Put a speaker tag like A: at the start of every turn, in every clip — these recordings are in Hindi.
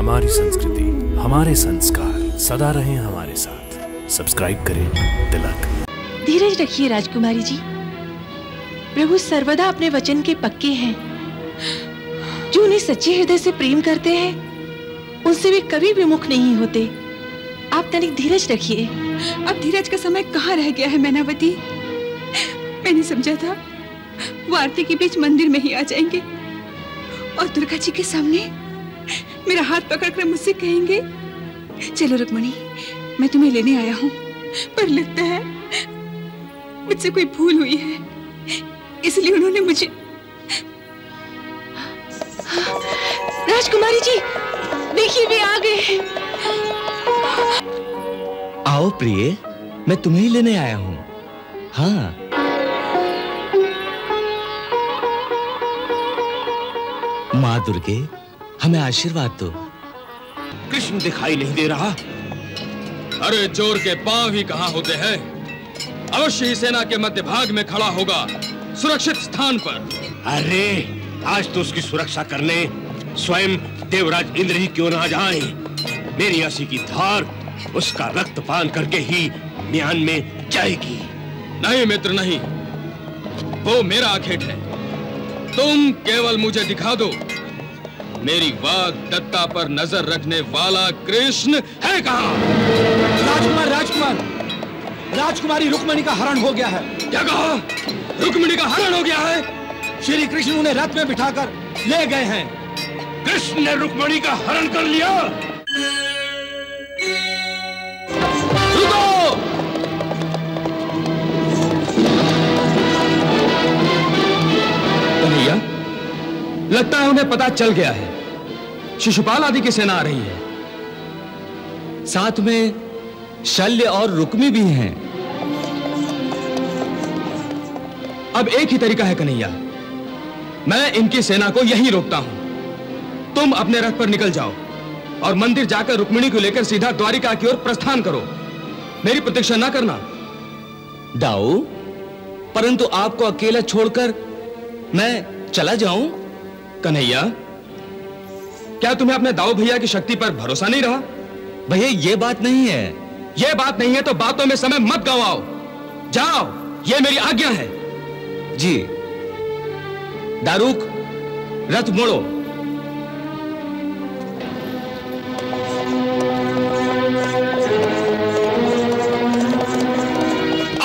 A: हमारी संस्कृति, हमारे संस्कार सदा रहें हमारे साथ। सब्सक्राइब करें तिलक।
B: धीरज रखिए राजकुमारी जी। प्रभु सर्वदा अपने वचन के पक्के हैं। जो उन्हें सच्चे हृदय से प्रेम करते हैं उनसे वे कभी विमुख नहीं होते। आप तनिक धीरज रखिए।
C: अब धीरज का समय कहाँ रह गया है मैनावती। मैंने समझा था वो आरती के बीच मंदिर में ही आ जाएंगे और दुर्गा जी के सामने मेरा हाथ पकड़कर मुझसे कहेंगे, चलो रुक्मणी, मैं तुम्हें लेने आया हूँ। पर लगता है मुझसे कोई भूल हुई है, इसलिए उन्होंने मुझे।
B: राजकुमारी जी, देखिए वे आ गए।
D: आओ प्रिय, मैं तुम्हें ही लेने आया हूँ। हाँ, माँ दुर्गे, हमें आशीर्वाद दो।
E: कृष्ण दिखाई नहीं दे रहा।
F: अरे चोर के पांव ही कहाँ होते हैं। अवश्य ही सेना के मध्य भाग में खड़ा होगा, सुरक्षित स्थान पर।
E: अरे आज तो उसकी सुरक्षा करने स्वयं देवराज इंद्र ही क्यों ना जाएं। मेरी असी की धार उसका रक्तपान करके ही म्यान में जाएगी।
F: नहीं मित्र नहीं, वो मेरा आखेट है। तुम केवल मुझे दिखा दो, मेरी वाग दत्ता पर नजर रखने वाला कृष्ण है कहाँ?
G: राजकुमार, राजकुमार, राजकुमारी रुक्मिणी का हरण हो गया है।
F: क्या कहा? रुक्मिणी का हरण हो गया है?
G: श्री कृष्ण उन्हें रथ में बिठाकर ले गए हैं।
E: कृष्ण ने रुक्मिणी का हरण कर लिया।
F: रुको! कन्हैया, लगता है उन्हें पता चल गया है। शिशुपाल आदि की सेना आ रही है।
D: साथ में शल्य और रुक्मी भी हैं।
F: अब एक ही तरीका है कन्हैया, मैं इनकी सेना को यहीं रोकता हूं। तुम अपने रथ पर निकल जाओ और मंदिर जाकर रुक्मिणी को लेकर सीधा द्वारिका की ओर प्रस्थान करो। मेरी प्रतीक्षा ना करना।
D: दाऊ, परंतु आपको अकेला छोड़कर मैं चला जाऊं?
F: कन्हैया, क्या तुम्हें अपने दाऊ भैया की शक्ति पर भरोसा नहीं रहा?
D: भैया, ये बात नहीं है।
F: ये बात नहीं है तो बातों में समय मत गंवाओ। जाओ, ये मेरी आज्ञा है।
D: जी। दारूक, रथ मोड़ो।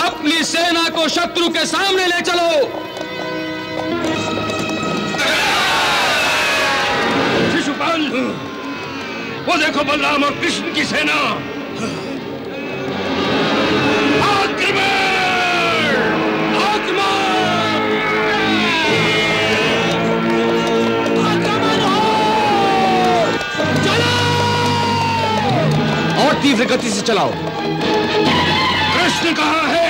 F: अपनी सेना को शत्रु के सामने ले चलो।
E: शिशुपाल, वो देखो बलराम और कृष्ण की सेना। आक्रमण!
G: आक्रमण हो! चलो!
D: और तीव्र गति से चलाओ।
E: कृष्ण कहाँ है?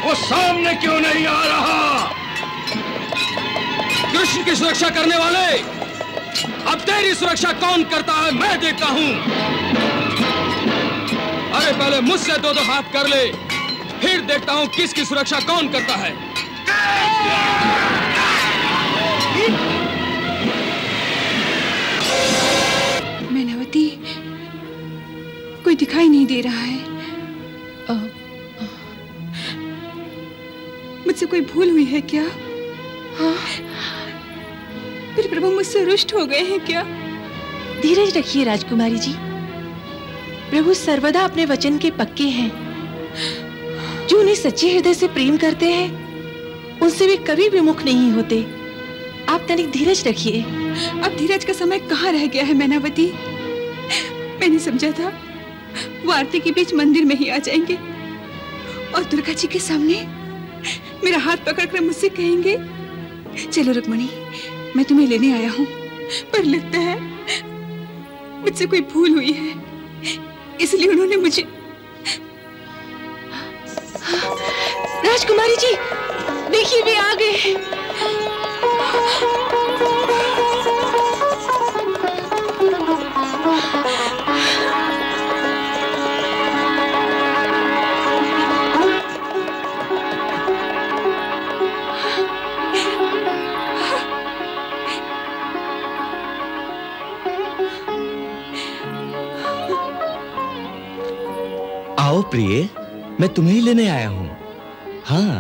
E: वो सामने क्यों नहीं आ रहा?
F: कृष्ण की सुरक्षा करने वाले, अब तेरी सुरक्षा कौन करता है मैं देखता हूं। अरे पहले मुझसे दो हाथ कर ले, फिर देखता हूं किसकी सुरक्षा कौन करता है।
C: मैनावती, कोई दिखाई नहीं दे रहा है। मुझसे कोई भूल हुई है क्या? हाँ, फिर प्रभु मुझसे रुष्ट हो गए हैं क्या?
B: धीरज रखिए राजकुमारी जी। प्रभु सर्वदा अपने वचन के पक्के हैं। जो उन्हें सच्चे हृदय से प्रेम करते हैं उनसे वे कभी विमुख नहीं होते। आप तनिक धीरज रखिए।
C: अब धीरज का समय कहाँ रह गया है मैनावती। मैंने समझा था वो आरती के बीच मंदिर में ही आ जाएंगे और दुर्गा जी के सामने मेरा हाथ पकड़कर मुझसे कहेंगे, चलो रुक्मणी, मैं तुम्हें लेने आया हूँ। पर लगता है मुझसे कोई भूल हुई है, इसलिए उन्होंने मुझे।
B: राजकुमारी जी, देखिए वे आ गए।
D: आओ प्रिय, मैं तुम्हें ही लेने आया हूं। हाँ,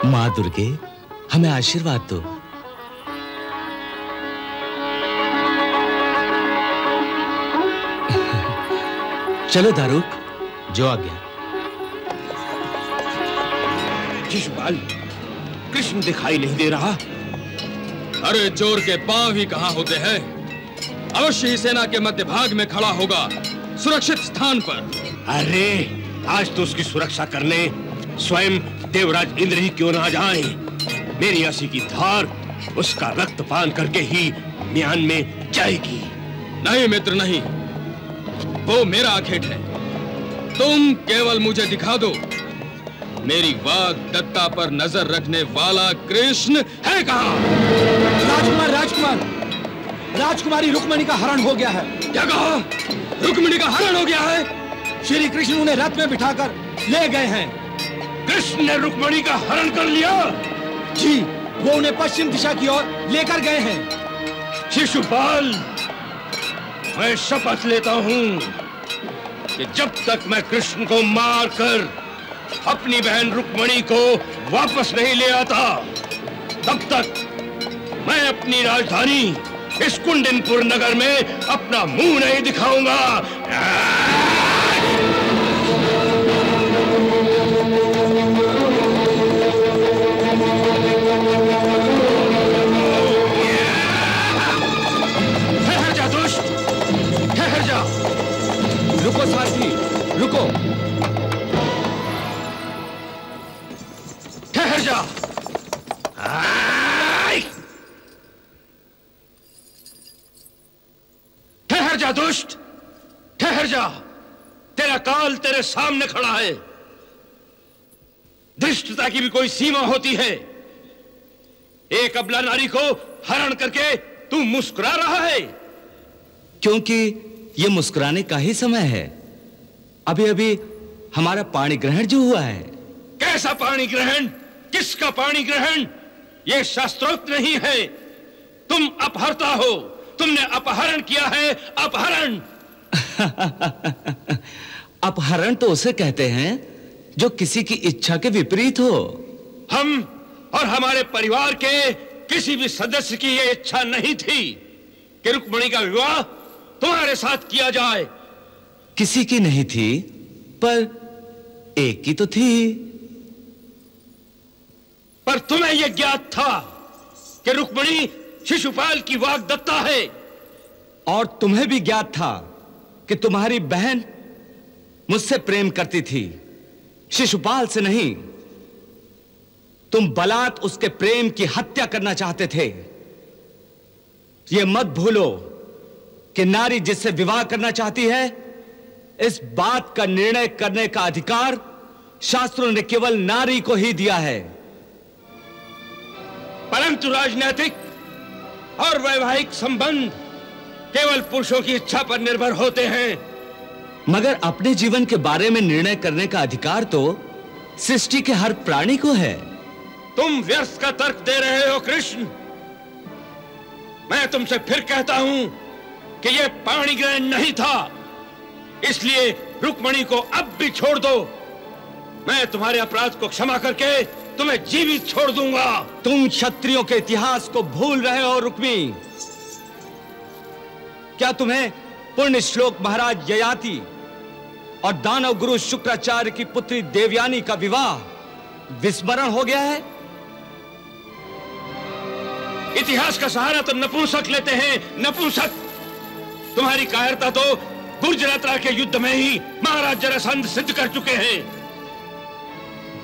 D: माँ दुर्गे, हमें आशीर्वाद दो। चलो दारुक, जो आ गया।
E: शिशुपाल, कृष्ण दिखाई नहीं दे रहा।
F: अरे चोर के पांव ही कहां होते हैं? अवश्य ही सेना के मध्य भाग में खड़ा होगा, सुरक्षित स्थान पर।
E: अरे आज तो उसकी सुरक्षा करने स्वयं देवराज इंद्र ही क्यों ना जाए। मेरी असी की धार उसका रक्तपान करके ही म्यान में जाएगी।
F: नहीं मित्र, नहीं, वो मेरा आखेट है। तुम केवल मुझे दिखा दो, मेरी वाग दत्ता पर नजर रखने वाला कृष्ण है कहां?
G: राजकुमार, राजकुमार, राजकुमारी रुक्मिणी का हरण हो गया है।
F: क्या कहा? रुक्मिणी का हरण हो गया है?
G: श्री कृष्ण उन्हें रथ में बिठाकर ले गए हैं।
E: कृष्ण ने रुक्मिणी का हरण कर लिया?
G: जी, वो उन्हें पश्चिम दिशा की ओर लेकर गए हैं।
E: शिशुपाल, मैं शपथ लेता हूं कि जब तक मैं कृष्ण को मारकर अपनी बहन रुक्मिणी को वापस नहीं ले आता, तब तक मैं अपनी राजधानी इस कुंडिनपुर नगर में अपना मुंह नहीं दिखाऊंगा। ठहर जा दुष्ट, ठहर जा।
G: रुको सारथी, रुको।
E: ठहर जा। ठहर जा दुष्ट, ठहर जा। तेरा काल तेरे सामने खड़ा है। धृष्टता की भी कोई सीमा होती है। एक अबला नारी को हरण करके तू मुस्कुरा रहा है।
D: क्योंकि ये मुस्कुराने का ही समय है। अभी अभी हमारा पाणी ग्रहण जो हुआ है।
E: कैसा पाणी ग्रहण? किसका पाणी ग्रहण? यह शास्त्रोक्त नहीं है। तुम अपहरता हो। तुमने अपहरण किया है, अपहरण।
D: अपहरण तो उसे कहते हैं जो किसी की इच्छा के विपरीत हो।
E: हम और हमारे परिवार के किसी भी सदस्य की यह इच्छा नहीं थी कि रुक्मिणी का विवाह तुम्हारे साथ किया जाए।
D: किसी की नहीं थी, पर एक की तो थी।
E: पर तुम्हें यह ज्ञात था कि रुक्मिणी शिशुपाल की वाग्दत्ता है।
D: और तुम्हें भी ज्ञात था कि तुम्हारी बहन मुझसे प्रेम करती थी, शिशुपाल से नहीं। तुम बलात् उसके प्रेम की हत्या करना चाहते थे। यह मत भूलो कि नारी जिससे विवाह करना चाहती है, इस बात का निर्णय करने का अधिकार शास्त्रों ने केवल नारी को ही दिया है।
E: परंतु राजनीतिक और वैवाहिक संबंध केवल पुरुषों की इच्छा पर निर्भर होते हैं।
D: मगर अपने जीवन के बारे में निर्णय करने का अधिकार तो सृष्टि के हर प्राणी को है।
E: तुम व्यर्थ का तर्क दे रहे हो कृष्ण। मैं तुमसे फिर कहता हूं कि यह पाणी ग्रहण नहीं था, इसलिए रुक्मिणी को अब भी छोड़ दो। मैं तुम्हारे अपराध को क्षमा करके तुम्हें जीवित छोड़ दूंगा।
D: तुम क्षत्रियों के इतिहास को भूल रहे हो रुक्मी। क्या तुम्हें पुण्य श्लोक महाराज ययाति और दानव गुरु शुक्राचार्य की पुत्री देवयानी का विवाह विस्मरण हो गया है?
E: इतिहास का सहारा तो नपुंसक लेते हैं, नपुंसक। तुम्हारी कायरता तो गुर्जरात्रा के युद्ध में ही महाराज जरासंध सिद्ध कर चुके हैं,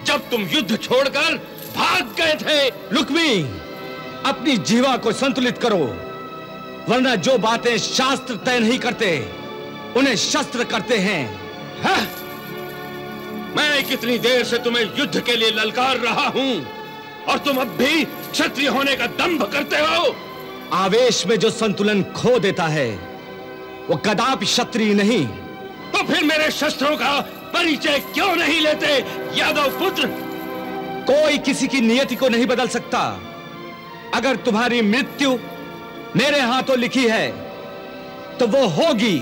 E: जब तुम युद्ध छोड़कर भाग गए थे।
D: रुक्मी, अपनी जीवा को संतुलित करो, वरना जो बातें शास्त्र तय नहीं करते उन्हें शस्त्र करते हैं।
E: मैं कितनी देर से तुम्हें युद्ध के लिए ललकार रहा हूं और तुम अब भी क्षत्रिय होने का दंभ करते हो।
D: आवेश में जो संतुलन खो देता है वो कदापि क्षत्रिय नहीं।
E: तो फिर मेरे शस्त्रों का परिचय क्यों नहीं लेते यादव पुत्र?
D: कोई किसी की नियति को नहीं बदल सकता। अगर तुम्हारी मृत्यु मेरे हाथों लिखी है तो वो होगी।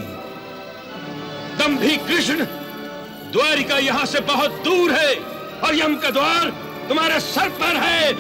E: दंभी कृष्ण, द्वारिका यहां से बहुत दूर है और यम का द्वार तुम्हारे सर पर है।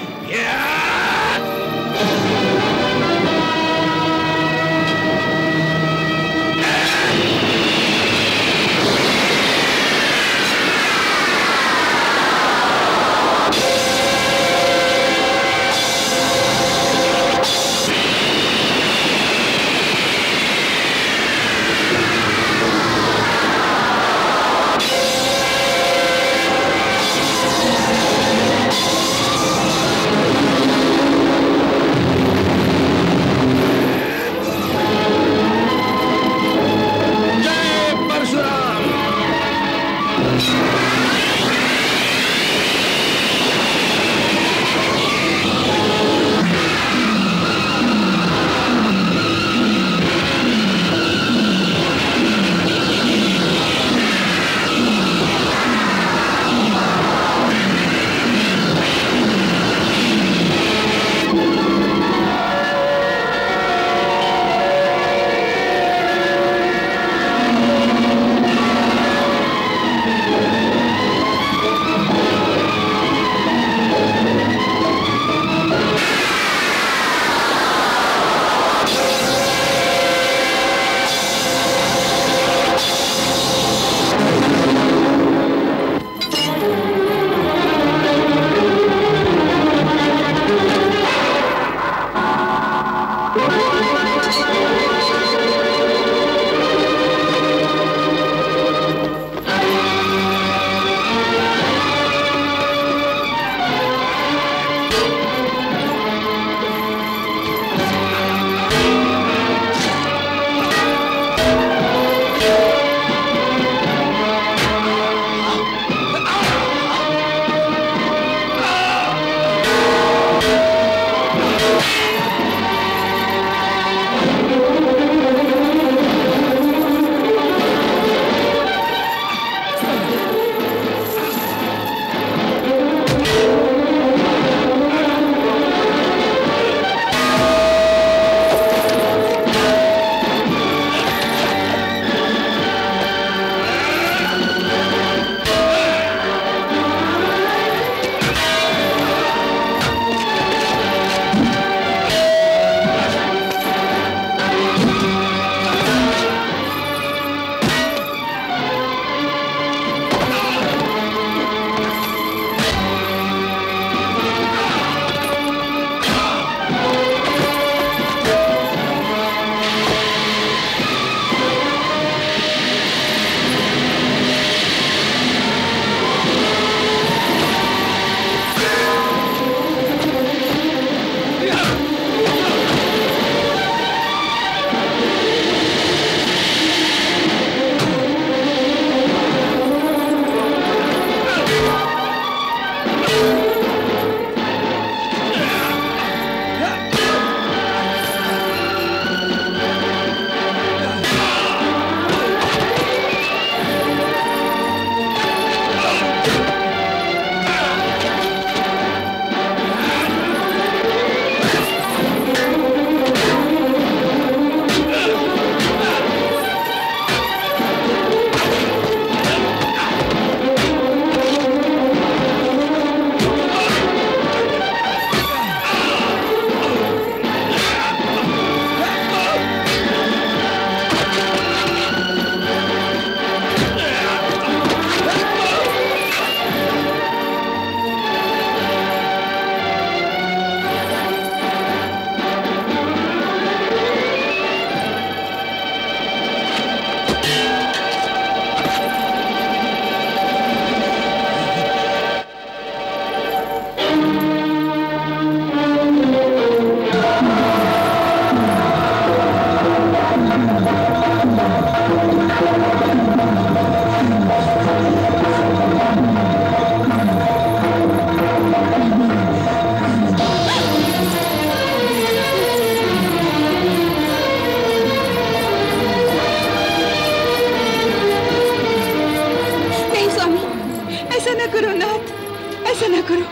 C: ऐसा ना करो,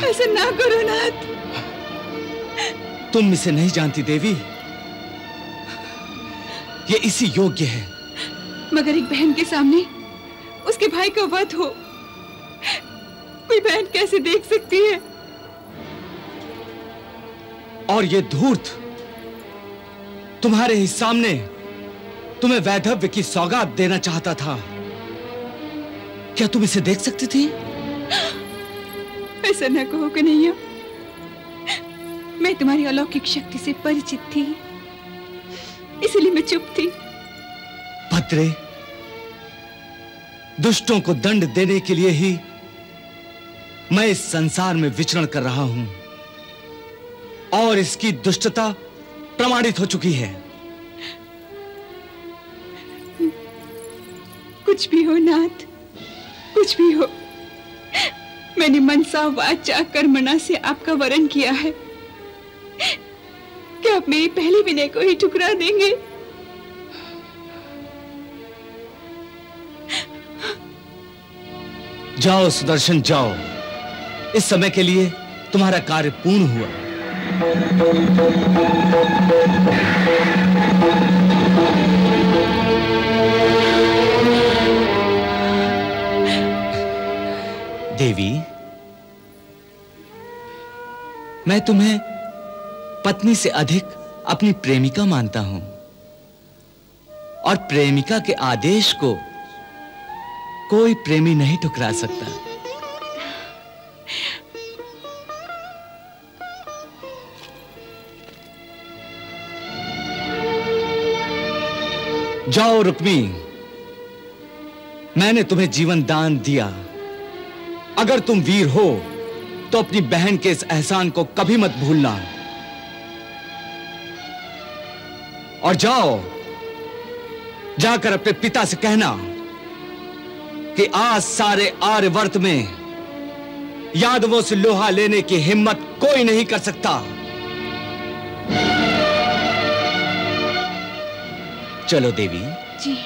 C: ऐसा ना करो नाथ।
D: तुम इसे नहीं जानती देवी, ये इसी योग्य है।
C: मगर एक बहन के सामने उसके भाई का वध हो, कोई बहन कैसे देख सकती है?
D: और ये धूर्त तुम्हारे ही सामने तुम्हें वैधव्य की सौगात देना चाहता था। क्या तुम इसे देख सकती थी?
C: ऐसा ना कहो कन्हैया, मैं तुम्हारी अलौकिक शक्ति से परिचित थी, इसलिए मैं चुप थी।
D: भद्रे, दुष्टों को दंड देने के लिए ही मैं इस संसार में विचरण कर रहा हूं, और इसकी दुष्टता प्रमाणित हो चुकी है।
C: कुछ भी हो नाथ, कुछ भी हो, मैंने मनसा वाचा कर्मणा से आपका वरण किया है। क्या आप मेरी पहली विनय को ही ठुकरा देंगे?
D: जाओ सुदर्शन, जाओ। इस समय के लिए तुम्हारा कार्य पूर्ण हुआ। देवी, मैं तुम्हें पत्नी से अधिक अपनी प्रेमिका मानता हूं, और प्रेमिका के आदेश को कोई प्रेमी नहीं ठुकरा सकता। जाओ रुक्मी, मैंने तुम्हें जीवन दान दिया। अगर तुम वीर हो तो अपनी बहन के इस एहसान को कभी मत भूलना। और जाओ, जाकर अपने पिता से कहना कि आज सारे आर्यवर्त में यादवों से लोहा लेने की हिम्मत कोई नहीं कर सकता। चलो देवी।
C: जी।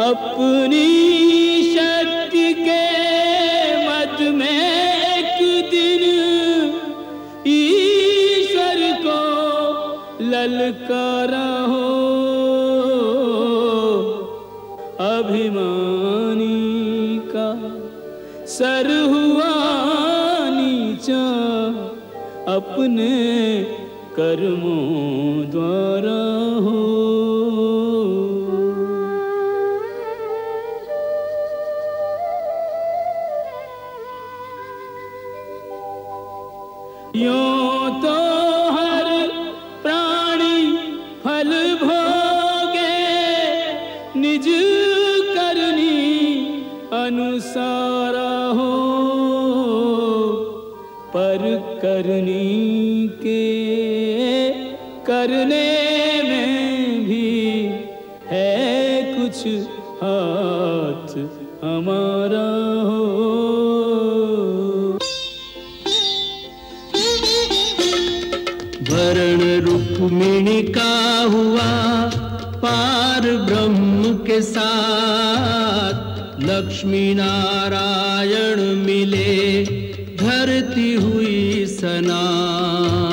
H: अपनी शक्ति के मद में एक दिन ईश्वर को ललकारा हो, अभिमानी का सर हुआ नीचा अपने कर्मों द्वारा हो। यूं तो हर प्राणी फल भोगे निज करनी अनुसार हो, पर करनी के करने में भी है कुछ हाथ हमारा हो। वरण रुक्मिणी का हुआ पार ब्रह्म के साथ, लक्ष्मी नारायण मिले धरती हुई सनातन।